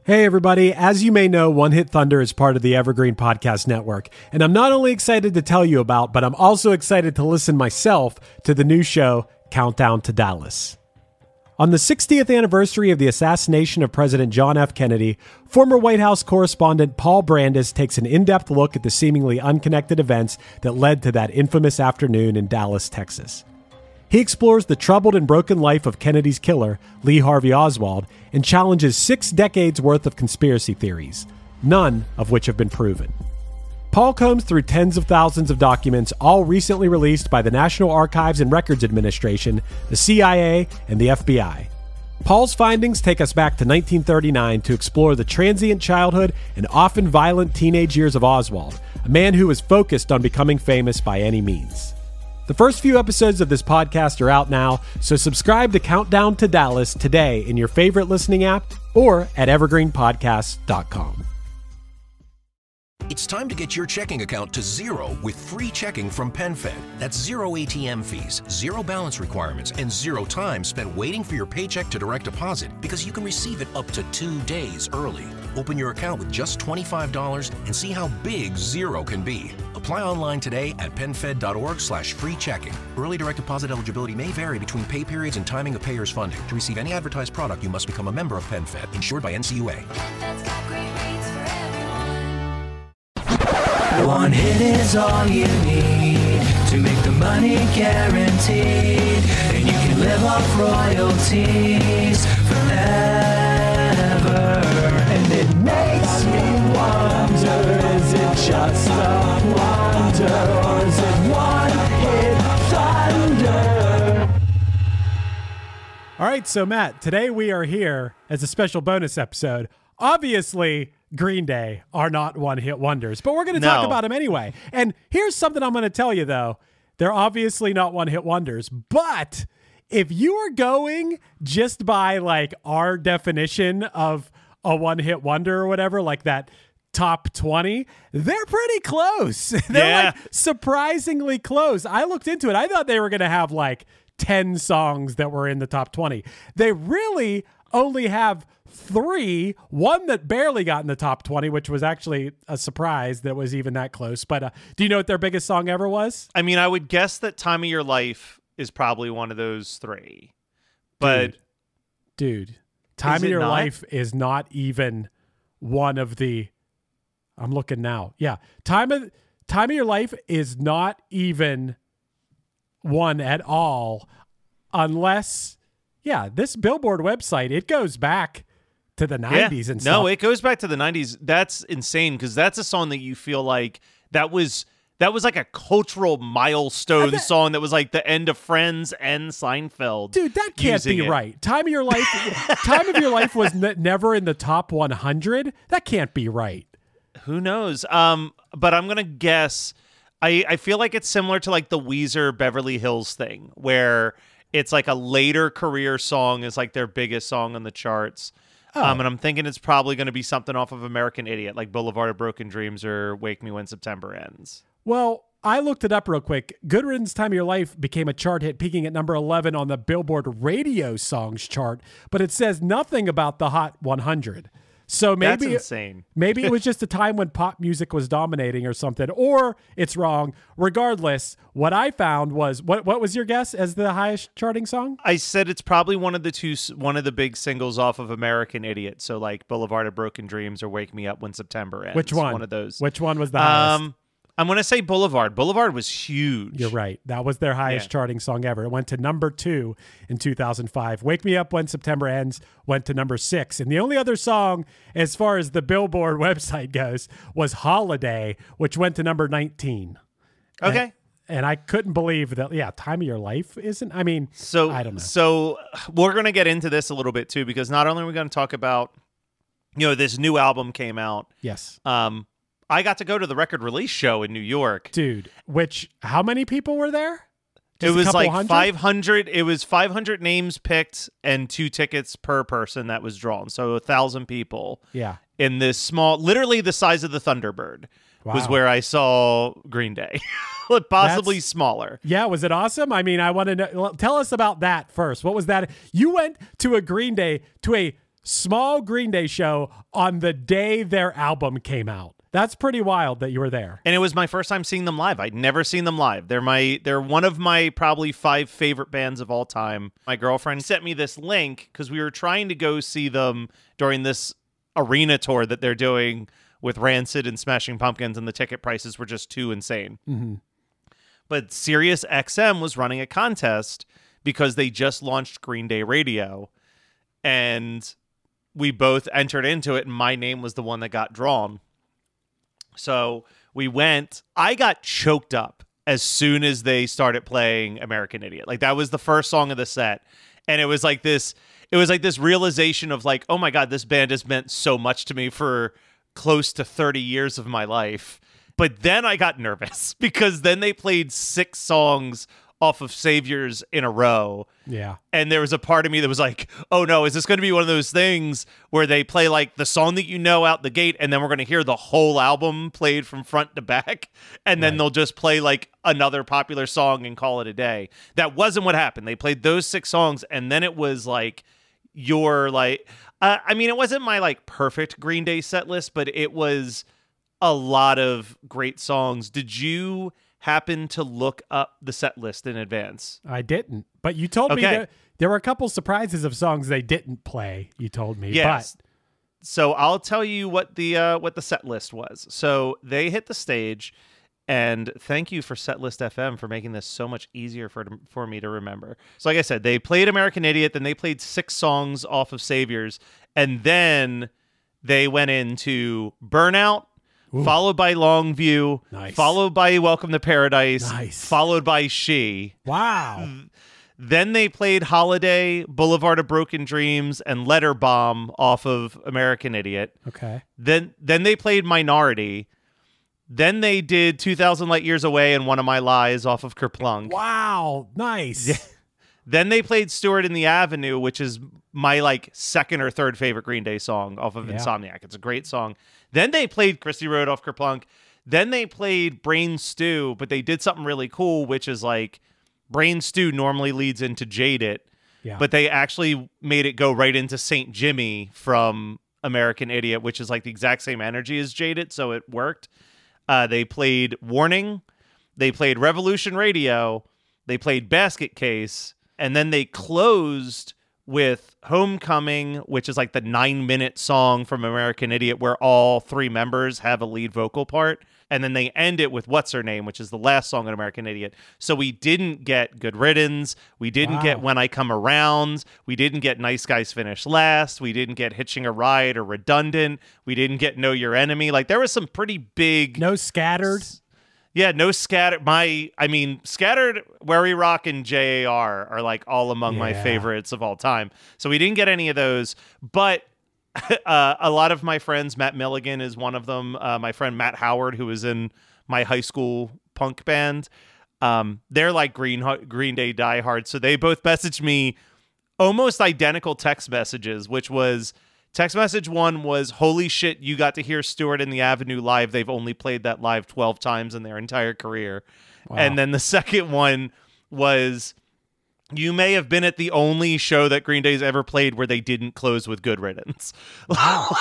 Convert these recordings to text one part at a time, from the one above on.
Hey everybody, as you may know, One Hit Thunder is part of the Evergreen Podcast Network, and I'm not only excited to tell you about, but I'm also excited to listen myself to the new show, Countdown to Dallas. On the 60th anniversary of the assassination of President John F. Kennedy, former White House correspondent Paul Brandis takes an in-depth look at the seemingly unconnected events that led to that infamous afternoon in Dallas, Texas. He explores the troubled and broken life of Kennedy's killer, Lee Harvey Oswald, and challenges 6 decades worth of conspiracy theories, none of which have been proven. Paul combs through tens of thousands of documents, all recently released by the National Archives and Records Administration, the CIA, and the FBI. Paul's findings take us back to 1939 to explore the transient childhood and often violent teenage years of Oswald, a man who was focused on becoming famous by any means. The first few episodes of this podcast are out now, so subscribe to Countdown to Dallas today in your favorite listening app or at evergreenpodcast.com. It's time to get your checking account to zero with free checking from PenFed. That's zero ATM fees, zero balance requirements, and zero time spent waiting for your paycheck to direct deposit because you can receive it up to 2 days early. Open your account with just $25 and see how big zero can be. Apply online today at PenFed.org/free checking. Early direct deposit eligibility may vary between pay periods and timing of payers' funding. To receive any advertised product, you must become a member of PenFed, insured by NCUA. One hit is all you need to make the money guaranteed, and you can live off royalties forever. And it makes me wonder, is it just a wonder, or is it one hit thunder? All right, so Matt, today we are here as a special bonus episode. Obviously, Green Day are not one-hit wonders, but we're going to talk about them anyway. And here's something I'm going to tell you, though. They're obviously not one-hit wonders, but if you are going just by, like, our definition of a one-hit wonder or whatever, like that top 20, they're pretty close. They're, like, surprisingly close. I looked into it. I thought they were going to have, like, 10 songs that were in the top 20. They really only have 3, one that barely got in the top 20, which was actually a surprise that was even that close. But do you know what their biggest song ever was? I mean, I would guess that Time of Your Life is probably one of those 3. But dude, Time of Your Life is not even one of the, I'm looking now. Yeah. Time of Your Life is not even one at all, unless, this Billboard website, it goes back to the 90s and stuff. No, it goes back to the 90s. That's insane, because that's a song that you feel like that was like a cultural milestone song that was like the end of Friends and Seinfeld. Dude, that can't be right. Time of Your Life was never in the top 100. That can't be right. Who knows? But I'm going to guess, I feel like it's similar to like the Weezer Beverly Hills thing, where it's like a later career song is like their biggest song on the charts. And I'm thinking it's probably going to be something off of American Idiot, like Boulevard of Broken Dreams or Wake Me When September Ends. Well, I looked it up real quick. Good Riddance Time of Your Life became a chart hit, peaking at number 11 on the Billboard Radio Songs chart, but it says nothing about the Hot 100. So maybe that's insane. Maybe it was just a time when pop music was dominating or something, or it's wrong. Regardless, what I found was what was your guess as the highest charting song? I said it's probably one of the big singles off of American Idiot. So like Boulevard of Broken Dreams or Wake Me Up When September Ends. Which one? One of those. Which one was the highest? I'm going to say Boulevard. Boulevard was huge. You're right. That was their highest charting song ever. It went to number 2 in 2005. Wake Me Up When September Ends went to number 6. And the only other song, as far as the Billboard website goes, was Holiday, which went to number 19. Okay. And I couldn't believe that, Time of Your Life isn't. I mean, I don't know. So we're going to get into this a little bit too, because not only are we going to talk about, this new album came out. Yes. I got to go to the record release show in New York. Dude, how many people were there? It was like 500. It was 500 names picked and 2 tickets per person that was drawn. So 1,000 people. Yeah. In this small, literally the size of the Thunderbird was where I saw Green Day. Possibly smaller. Yeah. Was it awesome? I mean, I want to know. Tell us about that first. What was that? You went to a Green Day, to a small Green Day show on the day their album came out. That's pretty wild that you were there. And it was my first time seeing them live. I'd never seen them live. They're one of my probably 5 favorite bands of all time. My girlfriend sent me this link because we were trying to go see them during this arena tour that they're doing with Rancid and Smashing Pumpkins, and the ticket prices were just too insane. Mm-hmm. But SiriusXM was running a contest because they just launched Green Day Radio, and we both entered into it, and my name was the one that got drawn. So we went. I got choked up as soon as they started playing American Idiot. Like, that was the first song of the set. And it was like this realization of like, oh my God, this band has meant so much to me for close to 30 years of my life. But then I got nervous because then they played 6 songs off of Saviors in a row. Yeah. And there was a part of me that was like, oh no, is this going to be one of those things where they play like the song that you know out the gate, and then we're going to hear the whole album played from front to back, and then they'll just play like another popular song and call it a day? That wasn't what happened. They played those 6 songs, and then it was like I mean, it wasn't my like perfect Green Day set list, but it was a lot of great songs. Did you happen to look up the set list in advance? I didn't, but you told me that there were a couple surprises of songs they didn't play. You told me, yes. But so I'll tell you what the set list was. So they hit the stage, and thank you for Setlist FM for making this so much easier for me to remember. So like I said, they played American Idiot, then they played 6 songs off of Saviors, and then they went into Burnout, followed by Longview, followed by Welcome to Paradise, followed by She. Wow. Then they played Holiday, Boulevard of Broken Dreams, and Letter Bomb off of American Idiot. Okay. Then they played Minority. Then they did 2,000 Light Years Away and One of My Lies off of Kerplunk. Wow. Nice. Then they played Stewart in the Avenue, which is my like second or third favorite Green Day song off of Insomniac. It's a great song. Then they played Christy Road off Kerplunk. Then they played Brain Stew, but they did something really cool, which is like Brain Stew normally leads into Jade It, but they actually made it go right into St. Jimmy from American Idiot, which is like the exact same energy as Jade It, so it worked. They played Warning. They played Revolution Radio. They played Basket Case. And then they closed with Homecoming, which is like the 9-minute song from American Idiot where all 3 members have a lead vocal part. And then they end it with What's Her Name, which is the last song on American Idiot. So we didn't get Good Riddance. We didn't get When I Come Around. We didn't get Nice Guys Finish Last. We didn't get Hitching a Ride or Redundant. We didn't get Know Your Enemy. Like, there was some pretty big... No Scattered. Yeah, no Scattered. Scattered, Where We Rock, and JAR are like all among my favorites of all time. So we didn't get any of those. But a lot of my friends, Matt Milligan is one of them. My friend Matt Howard, who was in my high school punk band, they're like Green Day diehards. So they both messaged me almost identical text messages, which was... Text message 1 was, holy shit, you got to hear Stewart in the Avenue live. They've only played that live 12 times in their entire career. Wow. And then the second one was, you may have been at the only show that Green Day's ever played where they didn't close with Good Riddance. Wow.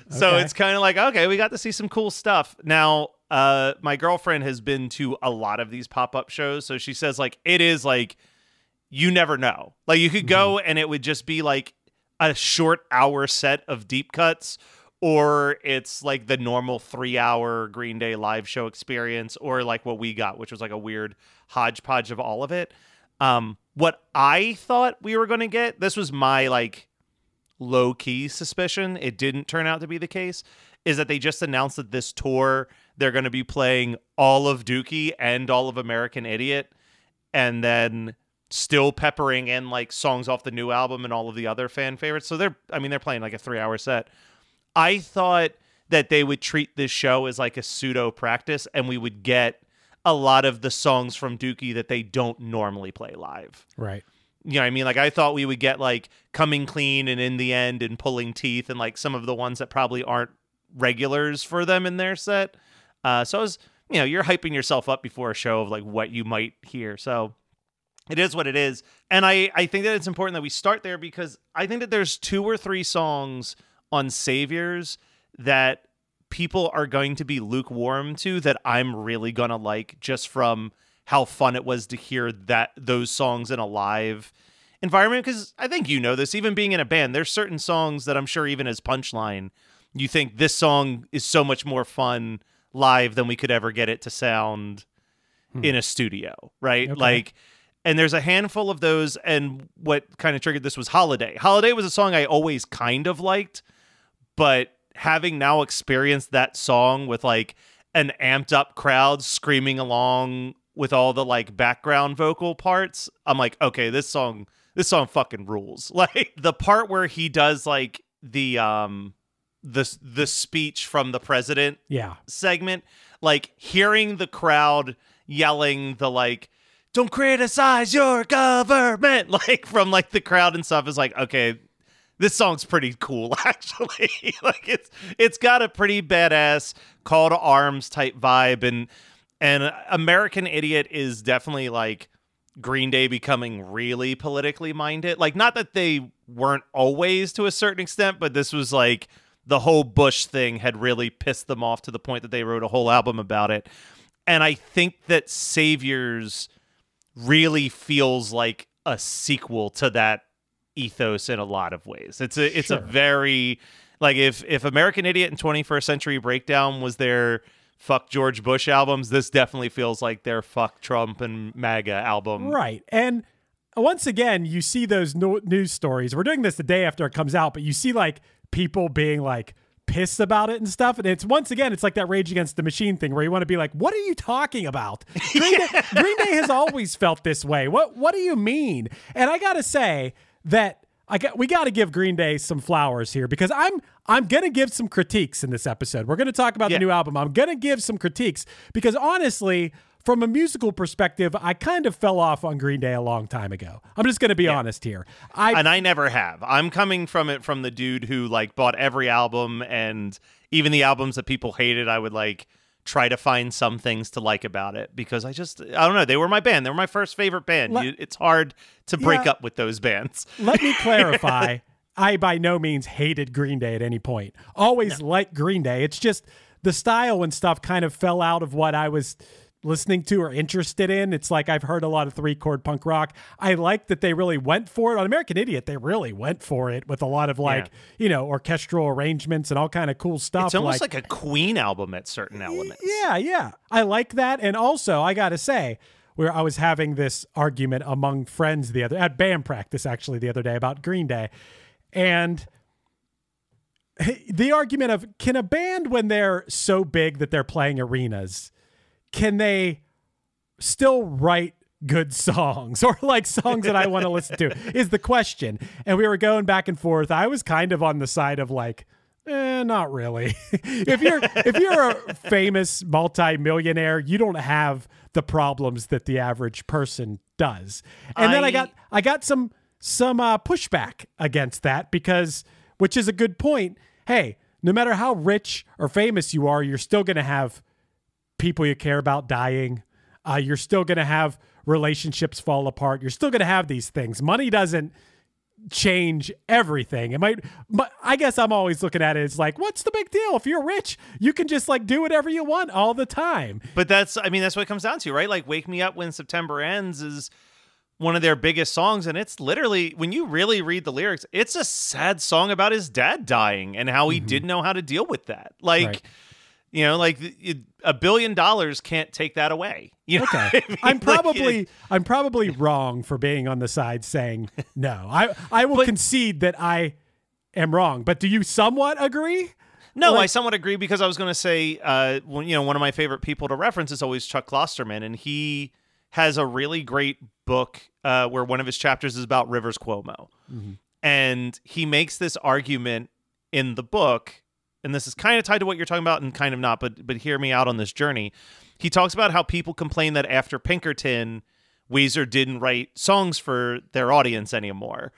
So it's kind of like, okay, we got to see some cool stuff. Now, my girlfriend has been to a lot of these pop-up shows. So she says, like, it is like, you never know. Like, you could go and it would just be like a short hour set of deep cuts, or it's like the normal 3-hour Green Day live show experience, or like what we got, which was like a weird hodgepodge of all of it. What I thought we were going to get, this was my like low key suspicion, it didn't turn out to be the case, is that they just announced that this tour, they're going to be playing all of Dookie and all of American Idiot, and then still peppering in like songs off the new album and all of the other fan favorites. So they're playing like a 3-hour set. I thought that they would treat this show as like a pseudo practice, and we would get a lot of the songs from Dookie that they don't normally play live. Right. You know what I mean? Like, I thought we would get like Coming Clean and In the End and Pulling Teeth and like some of the ones that probably aren't regulars for them in their set. So I was, you're hyping yourself up before a show of like what you might hear. So It is what it is. And I think that it's important that we start there because I think that there's 2 or 3 songs on Saviors that people are going to be lukewarm to that I'm really going to like just from how fun it was to hear those songs in a live environment. Because I think you know this, even being in a band, there's certain songs that I'm sure even as Punchline, you think this song is so much more fun live than we could ever get it to sound in a studio, right? Okay. Like, and there's a handful of those, and what kind of triggered this was Holiday. Holiday was a song I always kind of liked, but having now experienced that song with like an amped up crowd screaming along with all the like background vocal parts, I'm like, okay, this song fucking rules. Like the part where he does like the speech from the president segment, like hearing the crowd yelling the like, don't criticize your government, like from like the crowd and stuff is like, okay, this song's pretty cool actually. Like it's got a pretty badass call to arms type vibe, and American Idiot is definitely like Green Day becoming really politically minded. Like not that they weren't always to a certain extent, but this was like the whole Bush thing had really pissed them off to the point that they wrote a whole album about it. And I think that Saviors really feels like a sequel to that ethos in a lot of ways. It's a very like if American Idiot and 21st Century Breakdown was their fuck George Bush albums, this definitely feels like their fuck Trump and MAGA album. Right. And once again, you see those news stories. We're doing this the day after it comes out, but you see like people being like pissed about it and stuff. And it's once again, it's like that Rage Against the Machine thing where you want to be like, what are you talking about? Green Day has always felt this way. What do you mean? And I got to say that we got to give Green Day some flowers here because I'm going to give some critiques in this episode. We're going to talk about the new album. I'm going to give some critiques because honestly, from a musical perspective, I kind of fell off on Green Day a long time ago. I'm just going to be honest here. I never have. I'm coming from it from the dude who like bought every album, and even the albums that people hated, I would like try to find some things to like about it because I don't know. They were my band. They were my first favorite band. It's hard to break up with those bands. Let me clarify. I by no means hated Green Day at any point. Always liked Green Day. It's just the style and stuff kind of fell out of what I was listening to or interested in. It's like I've heard a lot of 3-chord punk rock. I like that they really went for it. On American Idiot, they really went for it with a lot of like, orchestral arrangements and all kind of cool stuff. It's almost like a Queen album at certain elements. Yeah. I like that. And also, I got to say, where I was having this argument among friends at band practice actually the other day about Green Day. And the argument of, can a band when they're so big that they're playing arenas, can they still write good songs or like songs that I want to listen to is the question. And we were going back and forth. I was kind of on the side of like, not really. If you're a famous multi-millionaire, you don't have the problems that the average person does. And then I got some pushback against that because, which is a good point. Hey, no matter how rich or famous you are, you're still going to have people you care about dying. You're still going to have relationships fall apart. You're still going to have these things. Money doesn't change everything. It might, but I guess I'm always looking at it as like, what's the big deal? If you're rich, you can just like do whatever you want all the time. But that's what it comes down to, right? Like Wake Me Up When September Ends is one of their biggest songs. And it's literally, when you really read the lyrics, it's a sad song about his dad dying and how he didn't know how to deal with that. Like, right. Like $1 billion can't take that away. You know okay. what I mean? I'm probably wrong for being on the side saying no. I will concede that I am wrong. But do you somewhat agree? No, I somewhat agree because I was going to say, one of my favorite people to reference is always Chuck Klosterman, and he has a really great book where one of his chapters is about Rivers Cuomo, and he makes this argument in the book. And this is kind of tied to what you're talking about and kind of not, but hear me out on this journey. He talks about how people complain that after Pinkerton, Weezer didn't write songs for their audience anymore.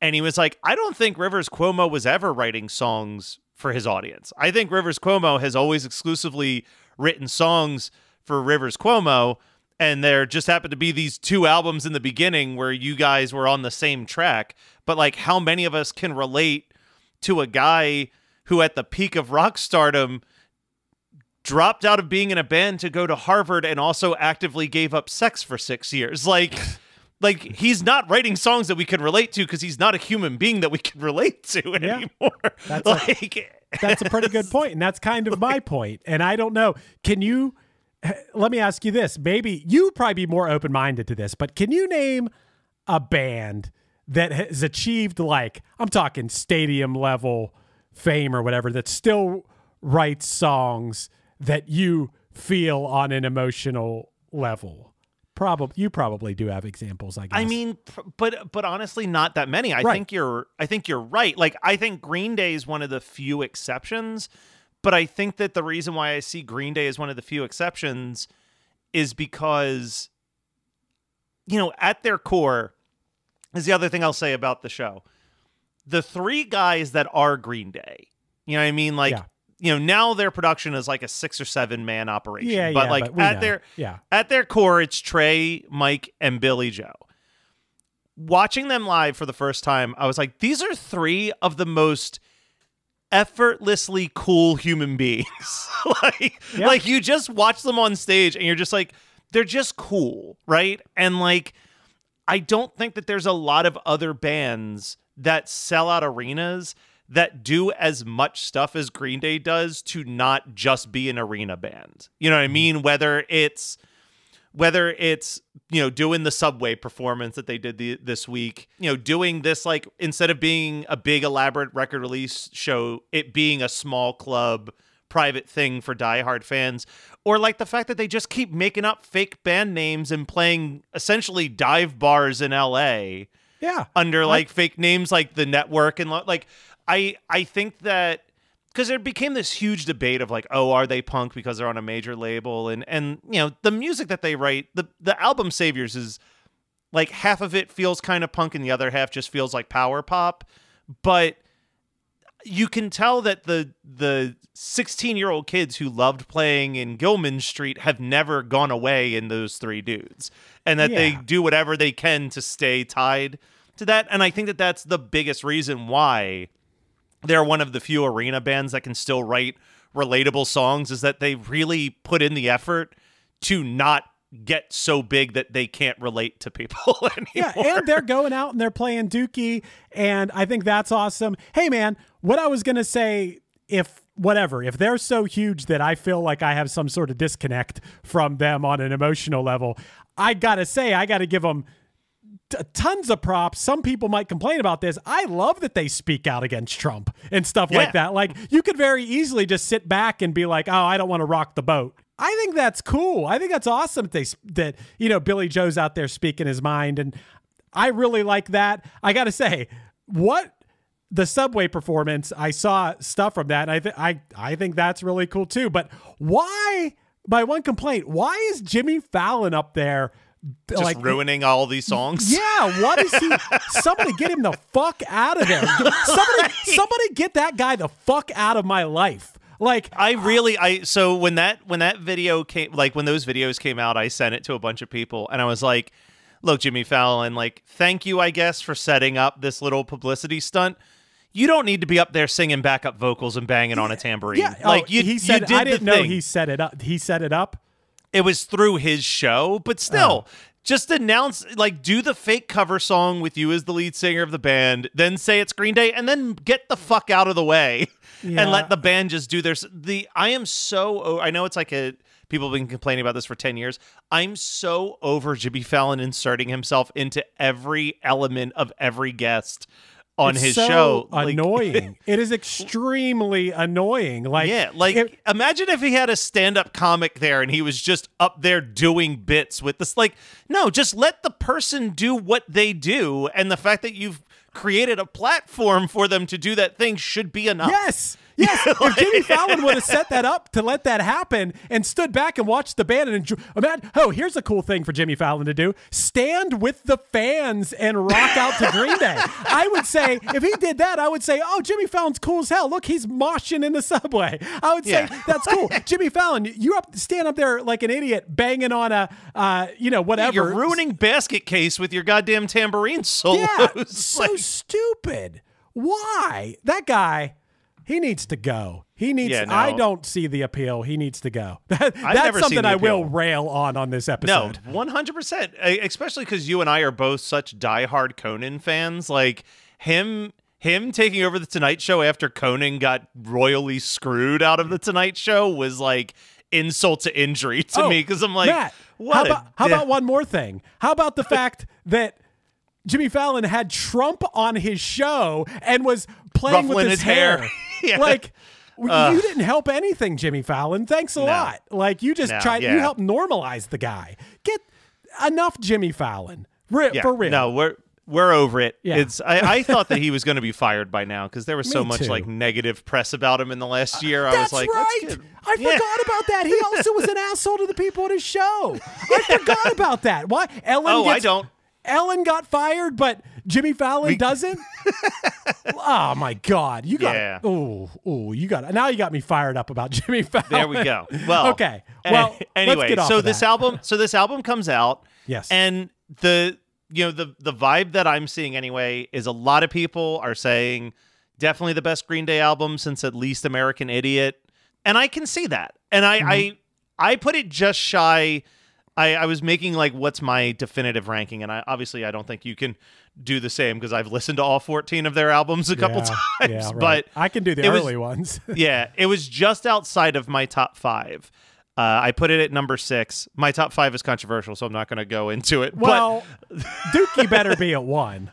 And he was like, I don't think Rivers Cuomo was ever writing songs for his audience. I think Rivers Cuomo has always exclusively written songs for Rivers Cuomo. and there just happened to be these 2 albums in the beginning where you guys were on the same track. But like, how many of us can relate to a guy who at the peak of rock stardom dropped out of being in a band to go to Harvard and also actively gave up sex for 6 years? Like he's not writing songs that we can relate to because he's not a human being that we can relate to anymore. That's a pretty good point, and that's kind of my point. And I don't know, let me ask you this. Maybe you probably be more open-minded to this, but can you name a band that has achieved, like, I'm talking stadium level fame or whatever, that still writes songs that you feel on an emotional level? You probably do have examples, I guess. I mean, but honestly, not that many. I think you're right. Like, I think Green Day is one of the few exceptions, but I think that the reason why I see Green Day as one of the few exceptions is because, you know, at their core is the other thing I'll say about the show. The 3 guys that are Green Day, you know what I mean? Like, you know, now their production is like a 6 or 7 man operation. But like at their core, it's Trey, Mike, and Billy Joe. Watching them live for the first time, I was like, these are 3 of the most effortlessly cool human beings. Like you just watch them on stage and you're just like, they're just cool, right? And like, I don't think that there's a lot of other bands that sell out arenas that do as much stuff as Green Day does to not just be an arena band. You know what I mean? Whether it's, you know, doing the Subway performance that they did this week, you know, doing this, like, instead of being a big elaborate record release show, it being a small club private thing for diehard fans, or like the fact that they just keep making up fake band names and playing essentially dive bars in LA. Yeah. Under like fake names like The Network and like, I think that because there became this huge debate of like, oh, are they punk because they're on a major label? And you know, the music that they write, the album Saviors is like half of it feels kind of punk and the other half just feels like power pop. But you can tell that the 16-year-old kids who loved playing in Gilman Street have never gone away in those 3 dudes, and that they do whatever they can to stay tied to that. And I think that that's the biggest reason why they're one of the few arena bands that can still write relatable songs, is that they really put in the effort to not get so big that they can't relate to people anymore. Yeah, and they're going out and they're playing Dookie, and I think that's awesome. Hey, man, what I was going to say, if they're so huge that I feel like I have some sort of disconnect from them on an emotional level, I got to say, I got to give them tons of props. Some people might complain about this. I love that they speak out against Trump and stuff like that. Like, you could very easily just sit back and be like, oh, I don't want to rock the boat. I think that's cool. I think that's awesome that you know, Billy Joe's out there speaking his mind, and I really like that. I got to say, the Subway performance, I saw stuff from that, and I think that's really cool too. But why, my one complaint, why is Jimmy Fallon up there just like ruining all these songs? Yeah, what is he? Somebody get him the fuck out of there. Somebody get that guy the fuck out of my life. Like, so when that video came, like when those videos came out, I sent it to a bunch of people and I was like, look, Jimmy Fallon, like, thank you, I guess, for setting up this little publicity stunt. You don't need to be up there singing backup vocals and banging on a tambourine. Yeah, like he said, I didn't know he set it up. He set it up. It was through his show, but still, just announce, like, do the fake cover song with you as the lead singer of the band, then say it's Green Day, and then get the fuck out of the way and let the band just do their. I know it's like people have been complaining about this for 10 years. I'm so over Jimmy Fallon inserting himself into every element of every guest on his show. Annoying. It is extremely annoying. Like, imagine if he had a stand-up comic there and he was just up there doing bits with this. Like, no, just let the person do what they do, and the fact that you've created a platform for them to do that thing should be enough. Yes. Yes, if Jimmy Fallon would have set that up to let that happen and stood back and watched the band and enjoy, here's a cool thing for Jimmy Fallon to do: stand with the fans and rock out to Green Day. I would say, if he did that, I would say, oh, Jimmy Fallon's cool as hell. Look, he's moshing in the subway. I would say, that's cool. Jimmy Fallon, you stand up there like an idiot banging on a, whatever. You're ruining Basket Case with your goddamn tambourine solos. Yeah, so stupid. Why? That guy, he needs to go. He needs. Yeah, no. I don't see the appeal. He needs to go. That's never seen something the I will appeal. rail on this episode. No, 100%. Especially because you and I are both such diehard Conan fans. Like him taking over the Tonight Show after Conan got royally screwed out of the Tonight Show was like insult to injury to me, because I'm like, Matt, what? How about one more thing? How about the fact that Jimmy Fallon had Trump on his show and was playing ruffling with his hair? Yeah. Like, you didn't help anything, Jimmy Fallon. Thanks a lot. Like, you just tried. You helped normalize the guy. Get enough, Jimmy Fallon. For real. No, we're over it. Yeah. I thought that he was going to be fired by now, because there was so Me much too. like negative press about him in the last year. I That's was like, right. That's good. I forgot about that. He also was an asshole to the people at his show. I forgot about that. Why? I don't. Ellen got fired, but Jimmy Fallon doesn't? Oh, my God. You got you got now you got me fired up about Jimmy Fallon. There we go. Well, okay. Well, anyway, let's get off so of this that. album comes out. Yes. And the vibe that I'm seeing anyway is a lot of people are saying definitely the best Green Day album since at least American Idiot. And I can see that. And I put it just shy. I was making like, what's my definitive ranking? And I don't think you can do the same, because I've listened to all 14 of their albums a couple times. Yeah, right. But I can do the early ones. Yeah, it was just outside of my top 5. I put it at number 6. My top 5 is controversial, so I'm not going to go into it. Well, Dookie better be at 1.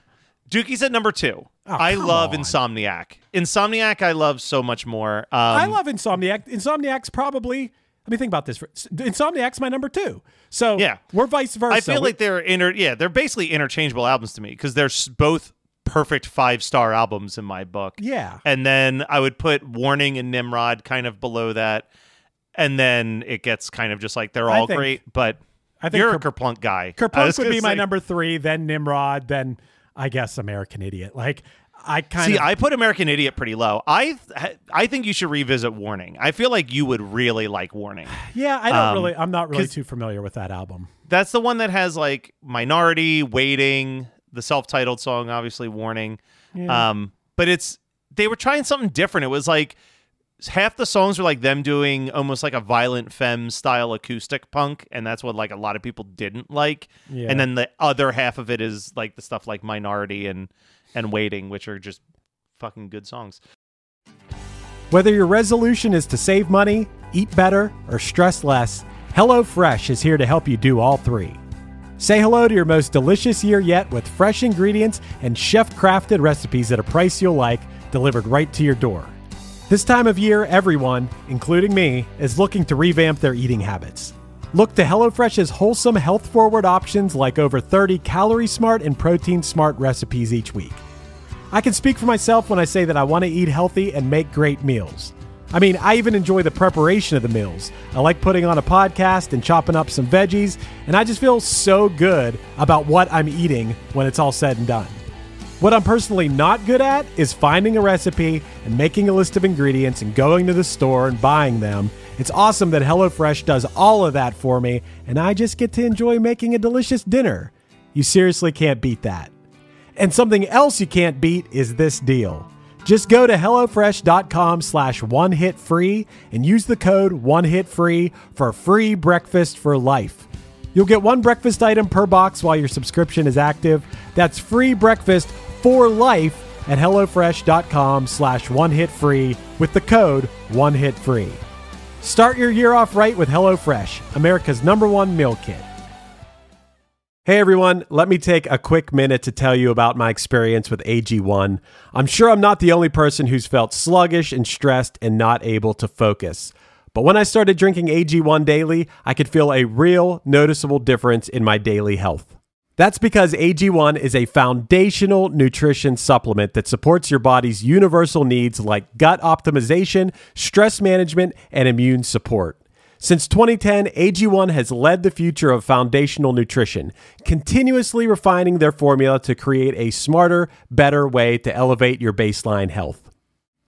Dooky's at number 2. Oh, I love on. Insomniac. Insomniac I love so much more. I love Insomniac. Insomniac's probably... Let me think about this. Insomniac's my number 2. So yeah, we're vice versa. I feel like they're basically interchangeable albums to me, because they're both perfect 5-star albums in my book. Yeah. And then I would put Warning and Nimrod kind of below that. And then it gets kind of just like they're all great, but I think you're a Kerplunk guy. Kerplunk would be my number 3, then Nimrod, then I guess American Idiot. Like, I put American Idiot pretty low. I think you should revisit Warning. I feel like you would really like Warning. Yeah, I'm not really too familiar with that album. That's the one that has like Minority, Waiting, the self-titled song, obviously Warning. Yeah. But they were trying something different. It was like half the songs were like them doing almost like a Violent Femme style acoustic punk, and that's what like a lot of people didn't like. Yeah. And then the other half of it is like the stuff like Minority and Waiting, which are just fucking good songs. Whether your resolution is to save money, eat better, or stress less, HelloFresh is here to help you do all 3. Say hello to your most delicious year yet with fresh ingredients and chef-crafted recipes at a price you'll like, delivered right to your door. This time of year, everyone, including me, is looking to revamp their eating habits. Look to HelloFresh's wholesome, health-forward options like over 30 calorie-smart and protein-smart recipes each week. I can speak for myself when I say that I want to eat healthy and make great meals. I mean, I even enjoy the preparation of the meals. I like putting on a podcast and chopping up some veggies, and I just feel so good about what I'm eating when it's all said and done. What I'm personally not good at is finding a recipe and making a list of ingredients and going to the store and buying them. It's awesome that HelloFresh does all of that for me, and I just get to enjoy making a delicious dinner. You seriously can't beat that. And something else you can't beat is this deal. Just go to HelloFresh.com/OneHitFree and use the code OneHitFree for a free breakfast for life. You'll get 1 breakfast item per box while your subscription is active. That's free breakfast for life at HelloFresh.com/OneHitFree with the code OneHitFree. Start your year off right with HelloFresh, America's #1 meal kit. Hey everyone, let me take a quick minute to tell you about my experience with AG1. I'm sure I'm not the only person who's felt sluggish and stressed and not able to focus. But when I started drinking AG1 daily, I could feel a real noticeable difference in my daily health. That's because AG1 is a foundational nutrition supplement that supports your body's universal needs like gut optimization, stress management, and immune support. Since 2010, AG1 has led the future of foundational nutrition, continuously refining their formula to create a smarter, better way to elevate your baseline health.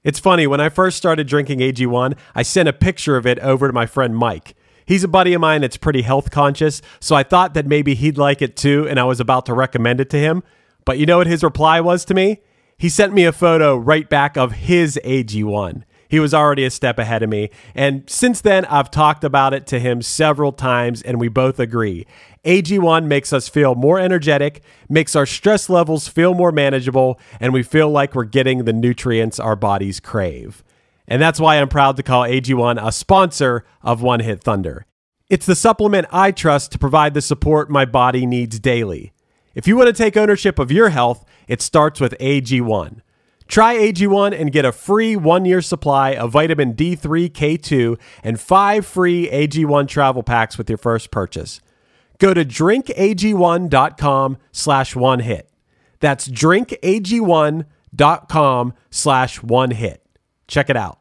It's funny, when I first started drinking AG1, I sent a picture of it over to my friend Mike. He's a buddy of mine that's pretty health conscious, so I thought that maybe he'd like it too, and I was about to recommend it to him. But you know what his reply was to me? He sent me a photo right back of his AG1. He was already a step ahead of me, and since then, I've talked about it to him several times, and we both agree. AG1 makes us feel more energetic, makes our stress levels feel more manageable, and we feel like we're getting the nutrients our bodies crave. And that's why I'm proud to call AG1 a sponsor of One Hit Thunder. It's the supplement I trust to provide the support my body needs daily. If you want to take ownership of your health, it starts with AG1. Try AG1 and get a free 1-year supply of vitamin D3, K2, and 5 free AG1 travel packs with your first purchase. Go to drinkag1.com/onehit. That's drinkag1.com/onehit. Check it out.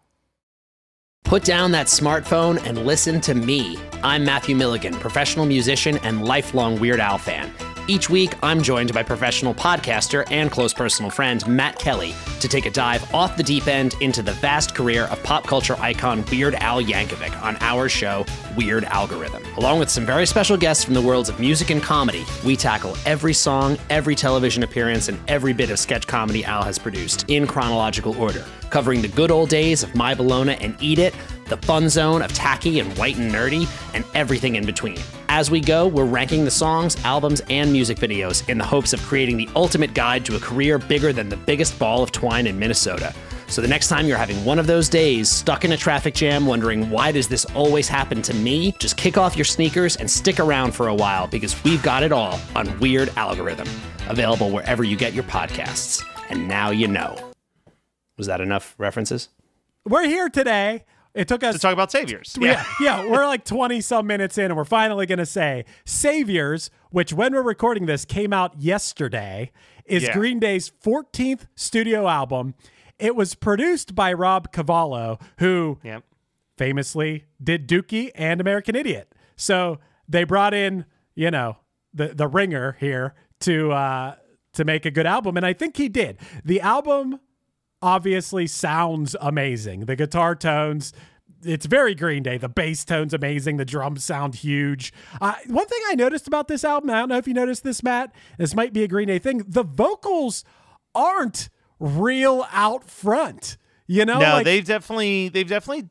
Put down that smartphone and listen to me. I'm Matthew Milligan, professional musician and lifelong Weird Al fan. Each week, I'm joined by professional podcaster and close personal friend Matt Kelly to take a dive off the deep end into the vast career of pop culture icon Weird Al Yankovic on our show, Weird Algorithm. Along with some very special guests from the worlds of music and comedy, we tackle every song, every television appearance, and every bit of sketch comedy Al has produced in chronological order, covering the good old days of My Bologna and Eat It, the fun zone of tacky and white and nerdy, and everything in between. As we go, we're ranking the songs, albums, and music videos in the hopes of creating the ultimate guide to a career bigger than the biggest ball of twine in Minnesota. So the next time you're having one of those days, stuck in a traffic jam, wondering why does this always happen to me, just kick off your sneakers and stick around for a while because we've got it all on Weird Algorithm, available wherever you get your podcasts. And now you know. Was that enough references? We're here today. It took us to talk about Saviors. Yeah, we're like 20 some minutes in, and we're finally going to say Saviors, which when we're recording this came out yesterday, is Green Day's 14th studio album. It was produced by Rob Cavallo, who famously did Dookie and American Idiot. So they brought in, you know, the ringer here to make a good album, and I think he did. The album obviously sounds amazing. The guitar tones, it's very Green Day. The bass tone's amazing. The drums sound huge. One thing I noticed about this album, I don't know if you noticed this, Matt, this might be a Green Day thing, the vocals aren't real out front. You know? No, like, they've definitely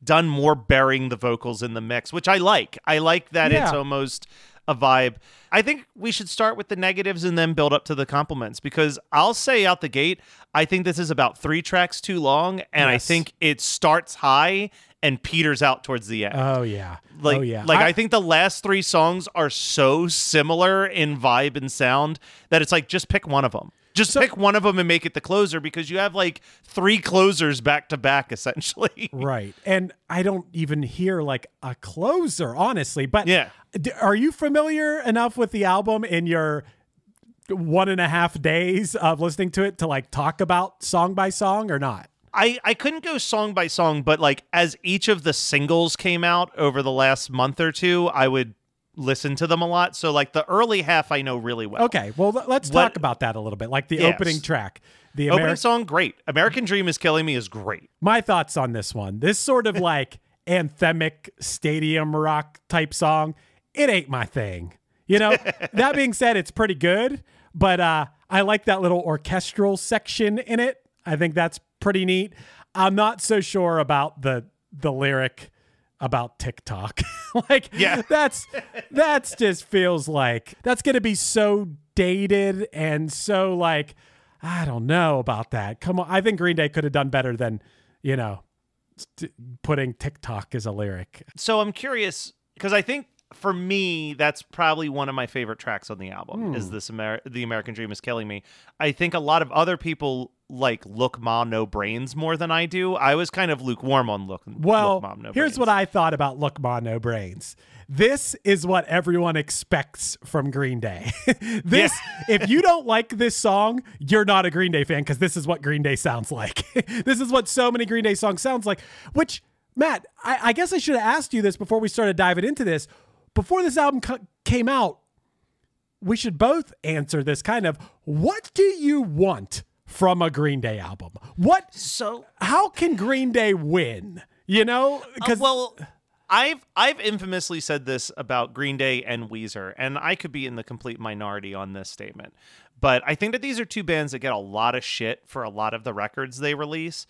done more burying the vocals in the mix, which I like. I like that it's almost a vibe. I think we should start with the negatives and then build up to the compliments, because I'll say out the gate, I think this is about 3 tracks too long, and I think it starts high and peters out towards the end. Oh, yeah. I think the last 3 songs are so similar in vibe and sound that it's like, just pick one of them. Just pick one of them and make it the closer, because you have like 3 closers back to back, essentially. Right. And I don't even hear like a closer, honestly. But yeah. Are you familiar enough with the album in your 1.5 days of listening to it to like talk about song by song or not? I couldn't go song by song, but like as each of the singles came out over the last month or two, I would listen to them a lot. So like the early half I know really well. Okay, well let's talk about that a little bit. Like the opening track. The opening song, great. American Dream is Killing Me is great. My thoughts on this one. This sort of like anthemic stadium rock type song, it ain't my thing. You know, that being said, it's pretty good, but I like that little orchestral section in it. I think that's pretty neat. I'm not so sure about the lyric about TikTok. That's just feels like that's going to be so dated and so like, I don't know about that. Come on. I think Green Day could have done better than, putting TikTok as a lyric. So I'm curious, because I think for me, that's probably one of my favorite tracks on the album. Is this The American Dream Is Killing Me? I think a lot of other people like Look Ma No Brains more than I do. I was kind of lukewarm on Look Ma No Brains. Here's what I thought about Look Ma No Brains. This is what everyone expects from Green Day. If you don't like this song, you're not a Green Day fan, because this is what Green Day sounds like. This is what so many Green Day songs sounds like, which, Matt, I guess I should have asked you this before we started diving into this. Before this album came out, we should both answer this kind of, what do you want from a Green Day album? How can Green Day win? You know? I've infamously said this about Green Day and Weezer, and I could be in the complete minority on this statement. But I think that these are two bands that get a lot of shit for a lot of the records they release.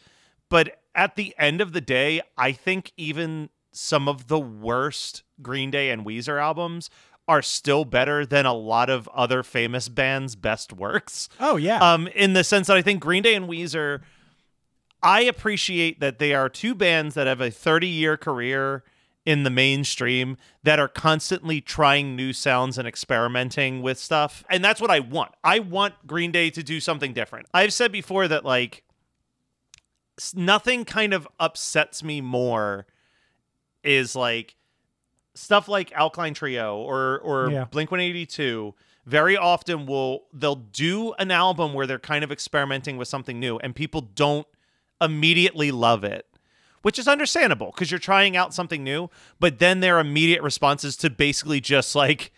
But at the end of the day, I think even some of the worst Green Day and Weezer albums are still better than a lot of other famous bands' best works. Oh, yeah. In the sense that I think Green Day and Weezer, I appreciate that they are two bands that have a 30-year career in the mainstream that are constantly trying new sounds and experimenting with stuff. And that's what I want. I want Green Day to do something different. I've said before that, like, nothing kind of upsets me more is like stuff like Alkaline Trio or Blink-182. Very often they'll do an album where they're kind of experimenting with something new and people don't immediately love it, which is understandable because you're trying out something new, but then their immediate responses to basically just like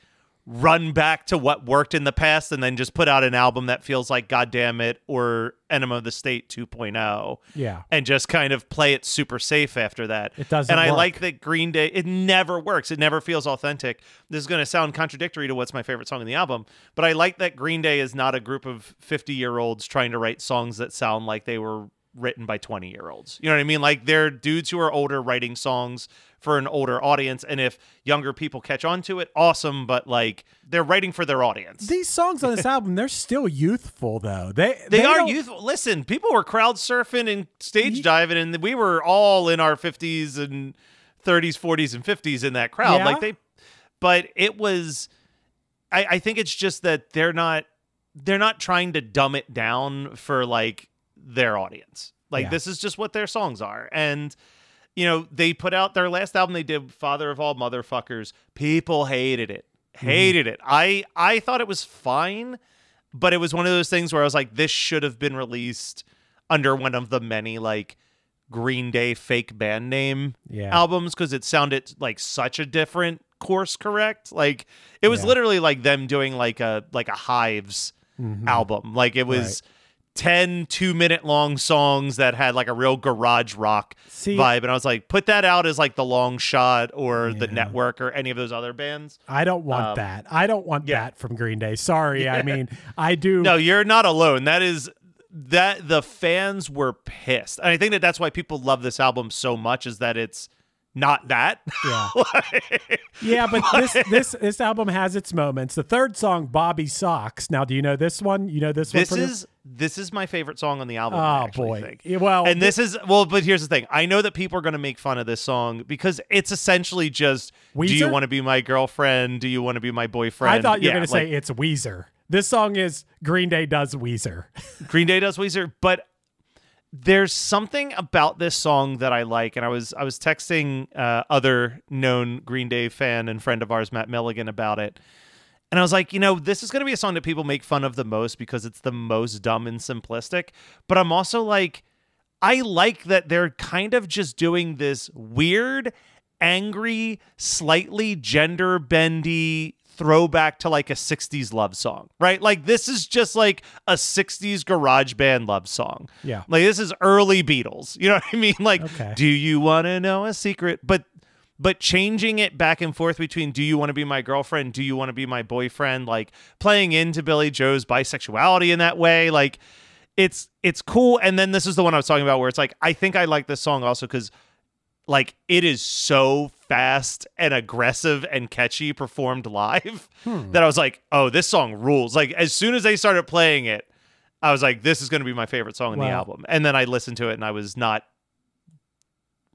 run back to what worked in the past and then just put out an album that feels like God Damn It or Enema of the State 2.0. Yeah. And just kind of play it super safe after that. It doesn't And I work. like that Green Day, it never works. It never feels authentic. This is going to sound contradictory to what's my favorite song in the album, but I like that Green Day is not a group of 50-year-olds trying to write songs that sound like they were written by 20-year-olds. You know what I mean? Like, they're dudes who are older writing songs for an older audience, and if younger people catch on to it, awesome, but like, they're writing for their audience. These songs on this album, they're still youthful, though. They are youthful. Listen, people were crowd surfing and stage diving, and we were all in our 50s and 30s, 40s, and 50s in that crowd. Yeah. But it was, I think it's just that they're not trying to dumb it down for like their audience. Like, this is just what their songs are. And you know, they put out their last album they did, Father of All Motherfuckers. People hated it. It. I thought it was fine, but it was one of those things where I was like, this should have been released under one of the many like Green Day fake band name albums, because it sounded like such a different course correct. Like, it was literally like them doing like a Hives album. Like, it was 10 2-minute long songs that had like a real garage rock vibe, and I was like, put that out as like The Long Shot or The Network or any of those other bands. I don't want that. I don't want that from Green Day. Sorry. I mean, I do. No, you're not alone. That the fans were pissed, and I think that's why people love this album so much, is that it's not that. Yeah. But this album has its moments. The third song, Bobby Socks. Now, do you know this one? You know this one? This is my favorite song on the album. Oh, boy. Well, and but here's the thing. I know that people are going to make fun of this song because it's essentially just, Weezer? Do you want to be my girlfriend? Do you want to be my boyfriend? I thought you were going to say it's Weezer. This song is Green Day does Weezer. Green Day does Weezer, but there's something about this song that I like, and I was texting other known Green Day fan and friend of ours, Matt Milligan, about it. And I was like, you know, this is going to be a song that people make fun of the most because it's the most dumb and simplistic. But I'm also like, I like that they're kind of just doing this weird, angry, slightly gender bendy throwback to like a 60s love song, right? Like, this is just like a 60s garage band love song. Yeah. Like, this is early Beatles. You know what I mean? Like, Do you want to know a secret? But changing it back and forth between, do you want to be my girlfriend? Do you want to be my boyfriend? Like, playing into Billy Joe's bisexuality in that way. Like, it's cool. And then this is the one I was talking about where it's like, I think I like this song also because like, it is so fast and aggressive and catchy performed live that I was like, oh, this song rules. Like, as soon as they started playing it, I was like, this is going to be my favorite song on the album. And then I listened to it and I was not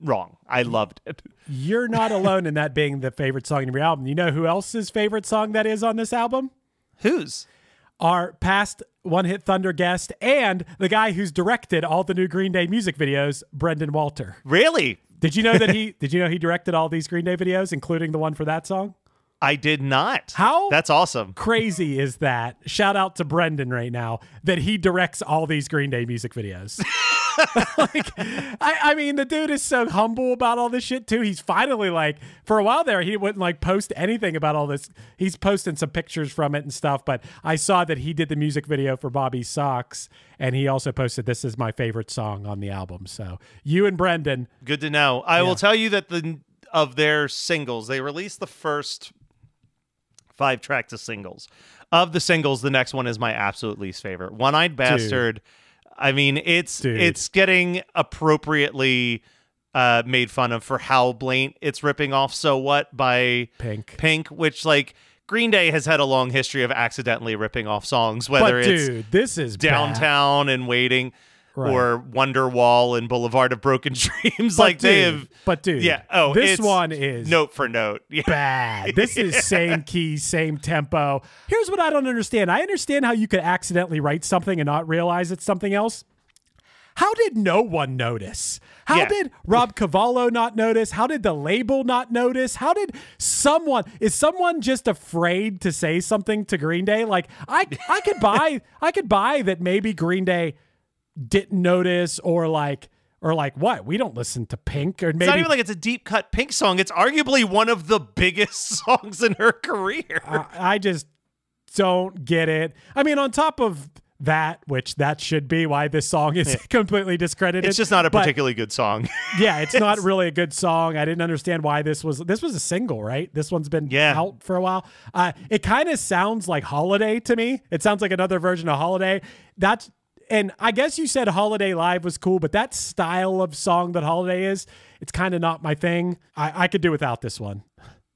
wrong. I loved it. You're not alone in that being the favorite song in your album. You know who else's favorite song that is on this album? Whose? Our past One Hit Thunder guest and the guy who's directed all the new Green Day music videos, Brendan Walter. Really? Did you know that he directed all these Green Day videos, including the one for that song? I did not. How? That's awesome. Crazy is that? Shout out to Brendan right now that he directs all these Green Day music videos. I mean, the dude is so humble about all this shit too. He's finally like, for a while there, he wouldn't like post anything about all this. He's posting some pictures from it and stuff, but I saw that he did the music video for Bobby's Socks, and he also posted, "This is my favorite song on the album." So you and Brendan. Good to know. I will tell you that of their singles, they released the first 5 tracks of singles. Of the singles, the next one is my absolute least favorite. One-Eyed Bastard. Dude. I mean, it's getting appropriately made fun of for how blatant it's ripping off So What by Pink, which like Green Day has had a long history of accidentally ripping off songs, whether this is Downtown bad. and Waiting. Right. Or Wonderwall and Boulevard of Broken Dreams. This one is note for note. Yeah. Bad. This is same key, same tempo. Here's what I don't understand. I understand how you could accidentally write something and not realize it's something else. How did no one notice? How did Rob Cavallo not notice? How did the label not notice? How did is someone just afraid to say something to Green Day? Like I could buy that maybe Green Day didn't notice or like what? We don't listen to Pink, or maybe it's not even like it's a deep cut Pink song. It's arguably one of the biggest songs in her career. I just don't get it. I mean, on top of that, which that should be why this song is completely discredited. It's just not a particularly good song. Yeah, it's not really a good song. I didn't understand why this was a single, right? This one's been out for a while. It kind of sounds like Holiday to me. It sounds like another version of Holiday. And I guess you said Holiday Live was cool, but that style of song that Holiday is, it's kind of not my thing. I could do without this one.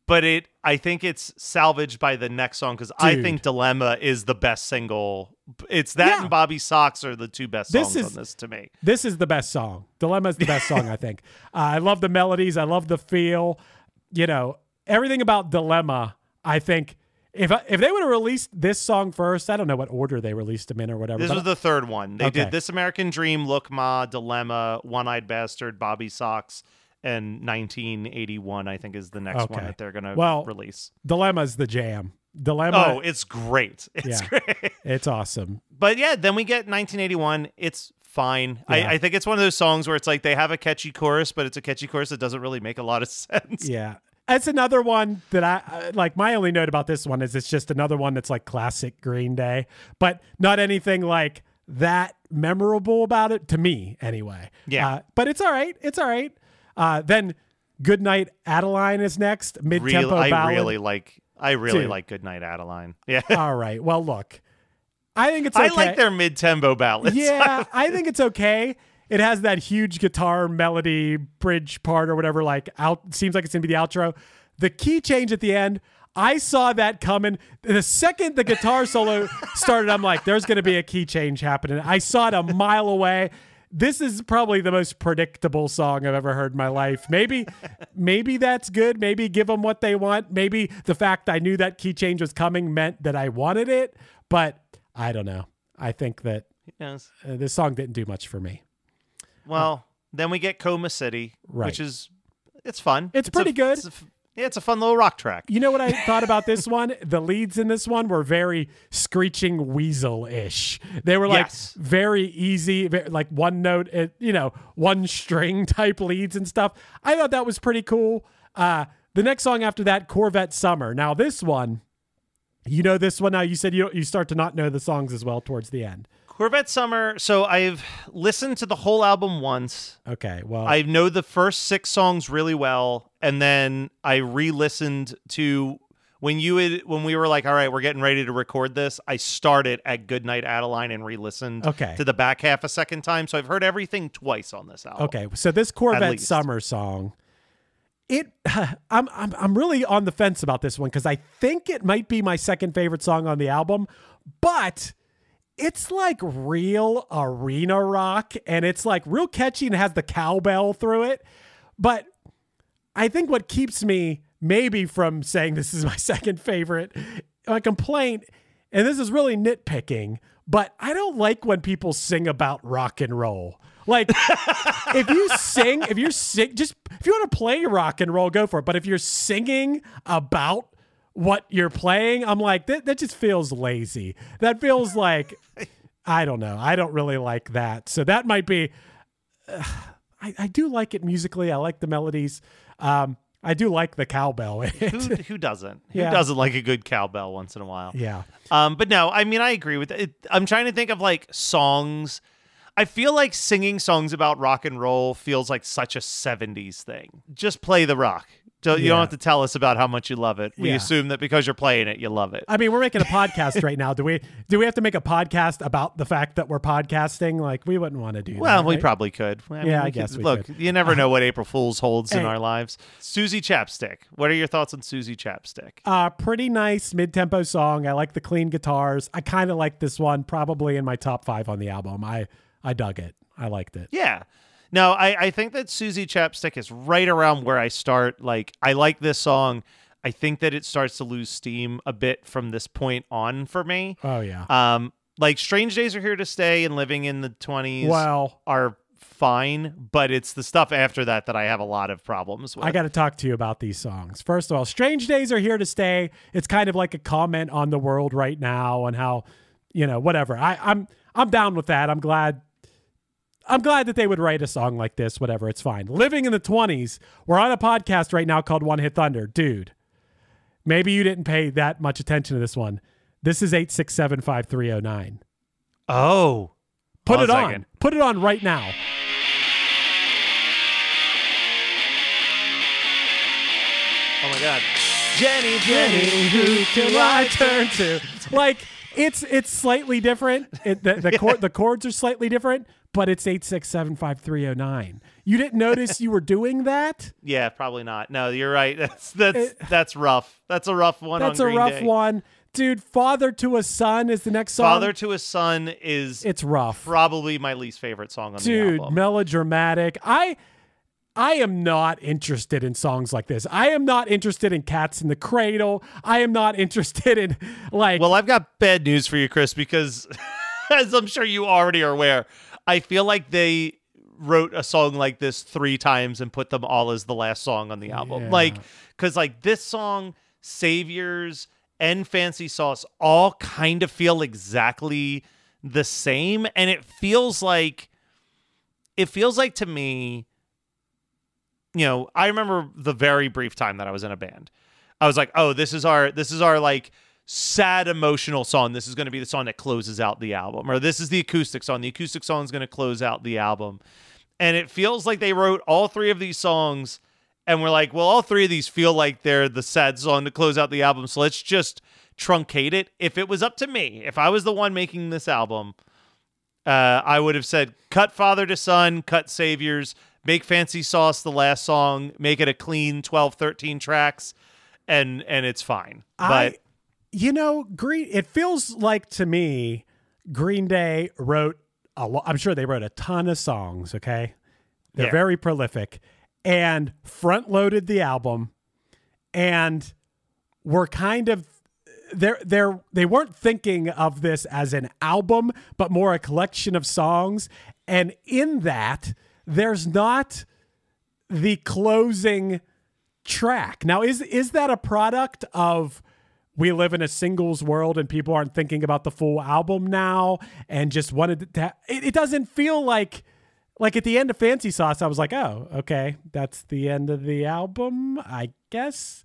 But I think it's salvaged by the next song, because I think Dilemma is the best single. It's that and Bobby's Socks are the two best songs on this to me. This is the best song. Dilemma is the best song, I think. I love the melodies. I love the feel. You know, everything about Dilemma, I think. If they would have released this song first, I don't know what order they released them in or whatever. This was the third one. They did This American Dream, Look Ma, Dilemma, One-Eyed Bastard, Bobby's Socks, and 1981, I think, is the next one that they're going to release. Dilemma's the jam. Dilemma. Oh, it's great. It's great. It's awesome. But yeah, then we get 1981. It's fine. Yeah. I think it's one of those songs where it's like they have a catchy chorus, but it's a catchy chorus that doesn't really make a lot of sense. Yeah. That's another one that I like. My only note about this one is it's just another one that's like classic Green Day, but not anything like that memorable about it to me anyway. Yeah. But it's all right. It's all right. Then Goodnight Adeline is next. Mid-tempo ballad. I really like Goodnight Adeline. Yeah. All right. Well, look, I think it's okay. I like their mid-tempo ballads. Yeah, I think it's okay. It has that huge guitar melody bridge part or whatever, seems like it's going to be the outro. The key change at the end, I saw that coming. The second the guitar solo started, I'm like, there's going to be a key change happening. I saw it a mile away. This is probably the most predictable song I've ever heard in my life. Maybe that's good. Maybe give them what they want. Maybe the fact I knew that key change was coming meant that I wanted it, but I don't know. I think that this song didn't do much for me. Well, then we get Coma City, which is, it's fun. It's pretty good. It's a fun little rock track. You know what I thought about this one? The leads in this one were very Screeching Weasel-ish. They were like very easy, like one note, one string type leads and stuff. I thought that was pretty cool. The next song after that, Corvette Summer. Now this one, this one now. You said you start to not know the songs as well towards the end. Corvette Summer. So I've listened to the whole album once. Okay, well, I know the first 6 songs really well, and then I re-listened to when we were like, all right, we're getting ready to record this. I started at Goodnight Adeline and re-listened to the back half a second time. So I've heard everything twice on this album. Okay, so this Corvette Summer song, I'm really on the fence about this one because I think it might be my second favorite song on the album, but it's like real arena rock and it's like real catchy and has the cowbell through it. But I think what keeps me maybe from saying this is my second favorite, my complaint, and this is really nitpicking, but I don't like when people sing about rock and roll. Like, if you want to play rock and roll, go for it. But if you're singing about what you're playing, I'm like, that just feels lazy. That feels like, I don't know. I don't really like that. So that might be, I do like it musically. I like the melodies. I do like the cowbell. Who doesn't? Yeah. Who doesn't like a good cowbell once in a while? Yeah. But no, I mean, I agree with it. I'm trying to think of like songs. I feel like singing songs about rock and roll feels like such a 70s thing. Just play the rock. You don't have to tell us about how much you love it. We assume that because you're playing it, you love it. I mean, we're making a podcast right now. Do we have to make a podcast about the fact that we're podcasting? Like, we wouldn't want to do that. Well, we right? probably could. I guess we look, could. You never know what April Fool's holds in our lives. Susie Chapstick. What are your thoughts on Susie Chapstick? Pretty nice mid-tempo song. I like the clean guitars. I kind of like this one, probably in my top 5 on the album. I dug it. I liked it. Yeah. No, I think that Susie Chapstick is right around where I start. Like, I like this song. I think that it starts to lose steam a bit from this point on for me. Oh, yeah. Like, Strange Days Are Here to Stay and Living in the 20s are fine, but it's the stuff after that that I have a lot of problems with. I got to talk to you about these songs. First of all, Strange Days Are Here to Stay. It's kind of like a comment on the world right now and how, whatever. I'm down with that. I'm glad that they would write a song like this, whatever, it's fine. Living in the 20s, we're on a podcast right now called One Hit Thunder. Dude, maybe you didn't pay that much attention to this one. This is 8675309. Oh. Put it on. Put it on right now. Oh, my God. Jenny, who can I turn to? Like, it's slightly different. The chords are slightly different, but it's 8675309. You didn't notice you were doing that? Yeah, probably not. No, you're right. That's rough. That's a rough one. That's on a Green rough Day. one. Dude, Father to a Son is the next song. Father to a Son is it's rough. Probably my least favorite song on the Dude, album. melodramatic. I am not interested in songs like this. I am not interested in Cats in the Cradle. I am not interested in Well, I've got bad news for you, Chris, because as I'm sure you already are aware, I feel like they wrote a song like this 3 times and put them all as the last song on the album. Yeah. Because this song, Saviors, and Fancy Sauce all kind of feel exactly the same. And it feels like to me, I remember the very brief time that I was in a band. I was like, oh, this is our like sad emotional song. This is going to be the song that closes out the album. Or this is the acoustic song. The acoustic song is going to close out the album. And it feels like they wrote all 3 of these songs and we're like, well, all 3 of these feel like they're the sad song to close out the album. So let's just truncate it. If it was up to me, if I was the one making this album, I would have said, cut Father to Son, cut Saviors, make Fancy Sauce the last song, make it a clean 12, 13 tracks, and it's fine. But it feels like to me, Green Day wrote I'm sure they wrote a ton of songs, okay? They're very prolific and front-loaded the album and were kind of they weren't thinking of this as an album, but more a collection of songs. And in that, there's not the closing track. Now, is that a product of we live in a singles world and people aren't thinking about the full album now and just wanted to it doesn't feel like at the end of Fancy Sauce, I was like, oh, okay, that's the end of the album, I guess.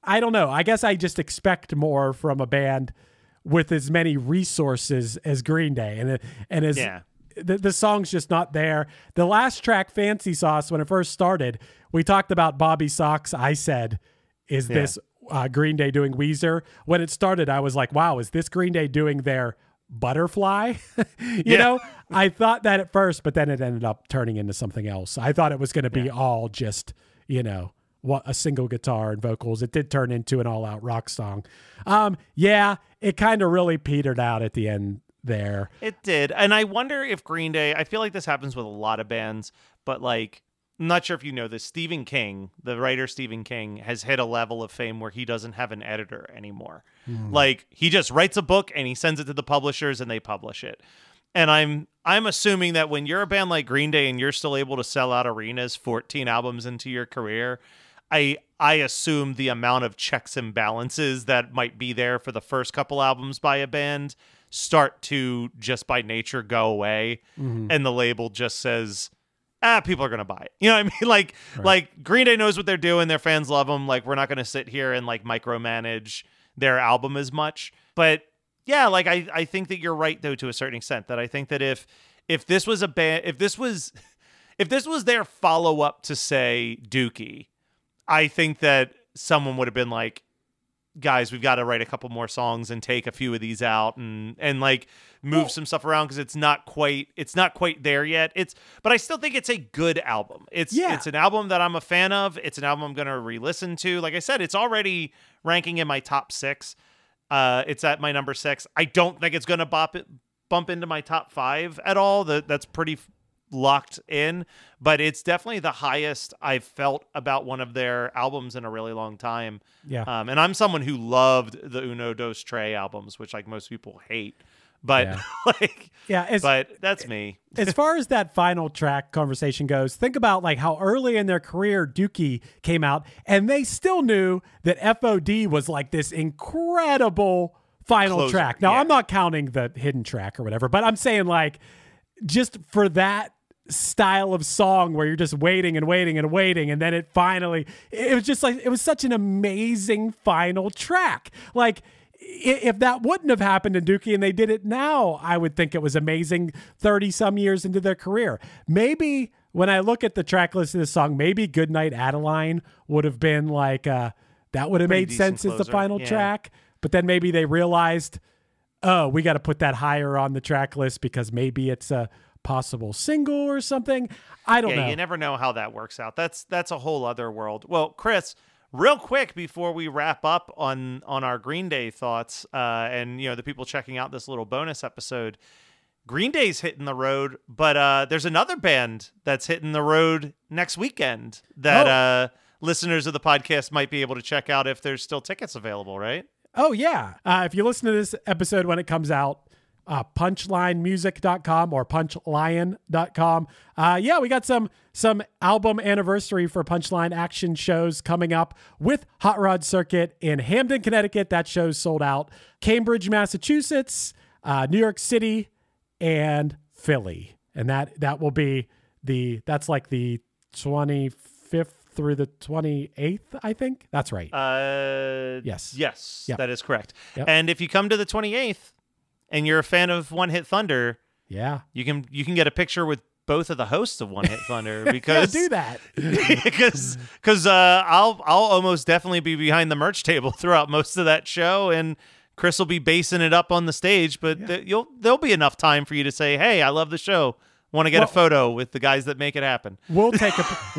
I don't know. I guess I just expect more from a band with as many resources as Green Day. And as the song's just not there. The last track, Fancy Sauce, when it first started, we talked about Bobby Sox. I said, is this Green Day doing Weezer? When it started, I was like, wow, is this Green Day doing their Butterfly? you know, I thought that at first, but then it ended up turning into something else. I thought it was going to be all just, a single guitar and vocals. It did turn into an all-out rock song. It kind of really petered out at the end there. It did. And I wonder if Green Day, I feel like this happens with a lot of bands, but like, I'm not sure if you know this. Stephen King, the writer Stephen King, has hit a level of fame where he doesn't have an editor anymore. Like, he just writes a book and he sends it to the publishers and they publish it. And I'm assuming that when you're a band like Green Day and you're still able to sell out arenas 14 albums into your career, I assume the amount of checks and balances that might be there for the first couple albums by a band start to just by nature go away, and the label just says, people are going to buy it. You know what I mean? Like Green Day knows what they're doing. Their fans love them. Like, we're not going to sit here and like micromanage their album as much. But yeah, like I think that you're right though, to a certain extent, that I think that if this was a band, if this was their follow up to say Dookie, I think that someone would have been like, guys, we've got to write a couple more songs and take a few of these out and like move some stuff around, because it's not quite there yet. But I still think it's a good album. It's an album that I'm a fan of. It's an album I'm going to re-listen to. Like I said, it's already ranking in my top 6. It's at my number 6. I don't think it's going to bump into my top 5 at all. That's pretty locked in, but it's definitely the highest I've felt about one of their albums in a really long time. Yeah. And I'm someone who loved the Uno Dos Tres albums, which like most people hate, but but that's me. As far as that final track conversation goes, think about like how early in their career Dookie came out and they still knew that FOD was like this incredible final track. Now I'm not counting the hidden track or whatever, but I'm saying like, just for that style of song where you're just waiting and waiting and waiting, and then it was just like, it was such an amazing final track. Like, if that wouldn't have happened in Dookie and they did it now, I would think it was amazing 30 some years into their career. Maybe when I look at the track list of this song, maybe Goodnight Adeline would have been like, that would have made sense as the final track, but then maybe they realized, oh, we got to put that higher on the track list because maybe it's a possible single or something. I don't know. You never know how that works out. That's a whole other world. Well, Chris, real quick before we wrap up on our Green Day thoughts, and the people checking out this little bonus episode, Green Day's hitting the road, but there's another band that's hitting the road next weekend that listeners of the podcast might be able to check out if there's still tickets available, right? Oh, yeah. If you listen to this episode when it comes out, punchlinemusic.com or punchlion.com. We got some album anniversary for Punchline action shows coming up with Hot Rod Circuit in Hamden, Connecticut. That show's sold out. Cambridge, Massachusetts, New York City, and Philly. And that will be that's like the 25th through the 28th, I think. That's right. Yes. Yep. That is correct. Yep. And if you come to the 28th and you're a fan of One Hit Thunder, you can get a picture with both of the hosts of One Hit Thunder, because do that. because I'll almost definitely be behind the merch table throughout most of that show, and Chris will be basing it up on the stage, but there'll be enough time for you to say, "Hey, I love the show. Want to get a photo with the guys that make it happen." We'll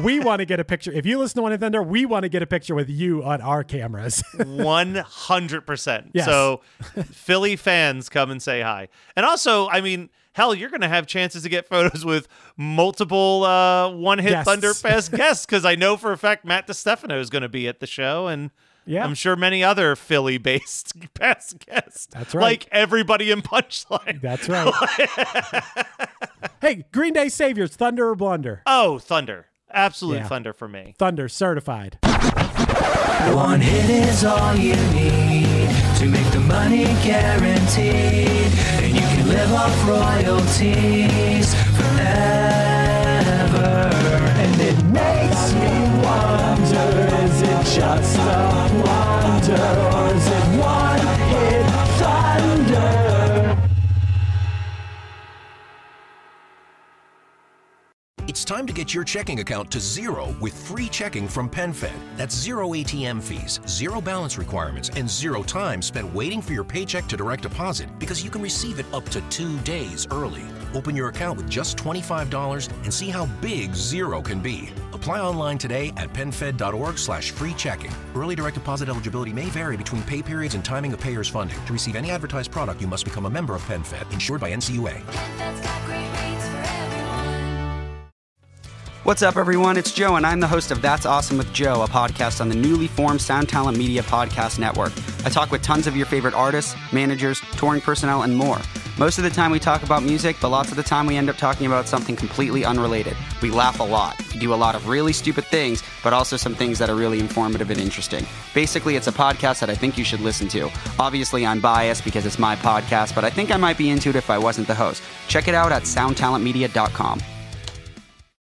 we want to get a picture. If you listen to One Hit Thunder, we want to get a picture with you on our cameras. 100%. Yes. So Philly fans, come and say hi. And also, I mean, hell, you're going to have chances to get photos with multiple One Hit Thunder past guests, because I know for a fact Matt DiStefano is going to be at the show, and I'm sure many other Philly-based past guests. That's right. Like everybody in Punchline. That's right. Hey, Green Day Saviors, Thunder or Blunder? Oh, Thunder. Absolute Thunder for me. Thunder, certified. One hit is all you need to make the money guaranteed, and you can live off royalties forever. And it makes me wonder, is it just a wonder, or is it one hit thunder? It's time to get your checking account to zero with free checking from PenFed. That's zero ATM fees, zero balance requirements, and zero time spent waiting for your paycheck to direct deposit, because you can receive it up to 2 days early. Open your account with just $25 and see how big zero can be. Apply online today at PenFed.org/free checking. Early direct deposit eligibility may vary between pay periods and timing of payer's funding. To receive any advertised product, you must become a member of PenFed, insured by NCUA. What's up, everyone? It's Joe, and I'm the host of That's Awesome with Joe, a podcast on the newly formed Sound Talent Media Podcast Network. I talk with tons of your favorite artists, managers, touring personnel, and more. Most of the time we talk about music, but lots of the time we end up talking about something completely unrelated. We laugh a lot. We do a lot of really stupid things, but also some things that are really informative and interesting. Basically, it's a podcast that I think you should listen to. Obviously, I'm biased because it's my podcast, but I think I might be into it if I wasn't the host. Check it out at soundtalentmedia.com.